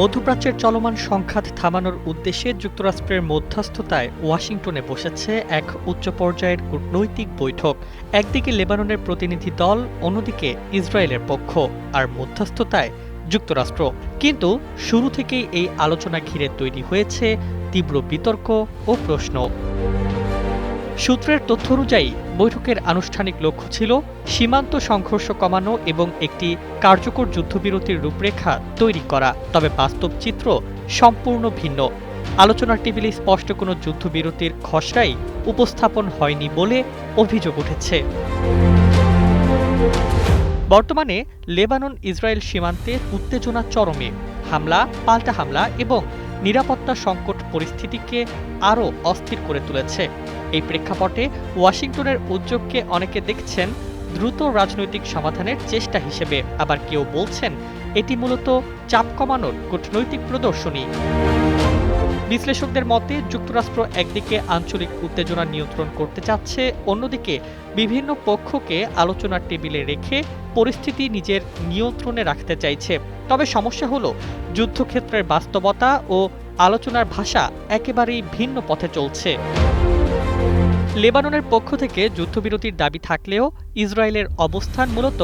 মধ্যপ্রাচ্যের চলমান সংঘাত থামানোর উদ্দেশ্যে যুক্তরাষ্ট্রের মধ্যস্থতায় ওয়াশিংটনে বসেছে এক উচ্চ পর্যায়ের কূটনৈতিক বৈঠক। একদিকে লেবাননের প্রতিনিধি দল, অন্যদিকে ইসরায়েলের পক্ষ, আর মধ্যস্থতায় যুক্তরাষ্ট্র। কিন্তু শুরু থেকেই এই আলোচনা ঘিরে তৈরি হয়েছে তীব্র বিতর্ক ও প্রশ্ন। সূত্রের তথ্য অনুযায়ী বৈঠকের আনুষ্ঠানিক লক্ষ্য ছিল সীমান্ত সংঘর্ষ কমানো এবং একটি কার্যকর যুদ্ধবিরতির রূপরেখা তৈরি করা। তবে বাস্তব চিত্র সম্পূর্ণ ভিন্ন। আলোচনার টেবিলে স্পষ্ট কোনো যুদ্ধবিরতির খসড়াই উপস্থাপন হয়নি বলে অভিযোগ উঠেছে। বর্তমানে লেবানন ইসরায়েল সীমান্তে উত্তেজনা চরমে। হামলা, পাল্টা হামলা এবং নিরাপত্তা সংকট পরিস্থিতিকে আরও অস্থির করে তুলেছে। এই প্রেক্ষাপটে ওয়াশিংটনের উদ্যোগকে অনেকে দেখছেন দ্রুত রাজনৈতিক সমাধানের চেষ্টা হিসেবে, আবার কেউ বলছেন এটি মূলত চাপ কমানোর কূটনৈতিক প্রদর্শনী। বিশ্লেষকদের মতে যুক্তরাষ্ট্র একদিকে আঞ্চলিক উত্তেজনা নিয়ন্ত্রণ করতে চাচ্ছে, অন্যদিকে বিভিন্ন পক্ষকে আলোচনার টেবিলে রেখে পরিস্থিতি নিজের নিয়ন্ত্রণে রাখতে চাইছে। তবে সমস্যা হলো যুদ্ধক্ষেত্রের বাস্তবতা ও আলোচনার ভাষা একেবারেই ভিন্ন পথে চলছে। লেবাননের পক্ষ থেকে যুদ্ধবিরতির দাবি থাকলেও ইসরায়েলের অবস্থান মূলত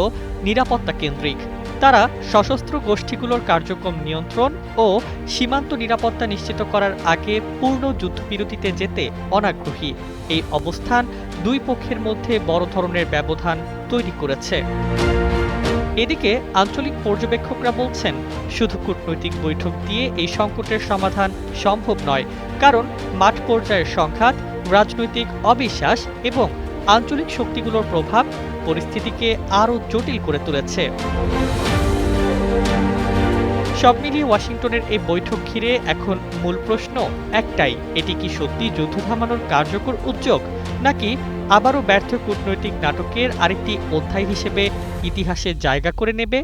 নিরাপত্তা কেন্দ্রিক। তারা সশস্ত্র গোষ্ঠীগুলোর কার্যক্রম নিয়ন্ত্রণ ও সীমান্ত নিরাপত্তা নিশ্চিত করার আগে পূর্ণ যুদ্ধবিরতিতে যেতে অনাগ্রহী। এই অবস্থান দুই পক্ষের মধ্যে বড় ধরনের ব্যবধান তৈরি করেছে। এদিকে আঞ্চলিক পর্যবেক্ষকরা বলছেন শুধু কূটনৈতিক বৈঠক দিয়ে এই সংকটের সমাধান সম্ভব নয়, কারণ মাঠ পর্যায়ের সংঘাত, রাজনৈতিক অবিশ্বাস এবং আঞ্চলিক শক্তিগুলোর প্রভাব পরিস্থিতিকে আরও জটিল করে তুলেছে। সব মিলিয়ে ওয়াশিংটনের এই বৈঠক ঘিরে এখন মূল প্রশ্ন একটাই, এটি কি সত্যি যুদ্ধ থামানোর কার্যকর উদ্যোগ, নাকি আবারও ব্যর্থ কূটনৈতিক নাটকের আরেকটি অধ্যায় হিসেবে ইতিহাসে জায়গা করে নেবে?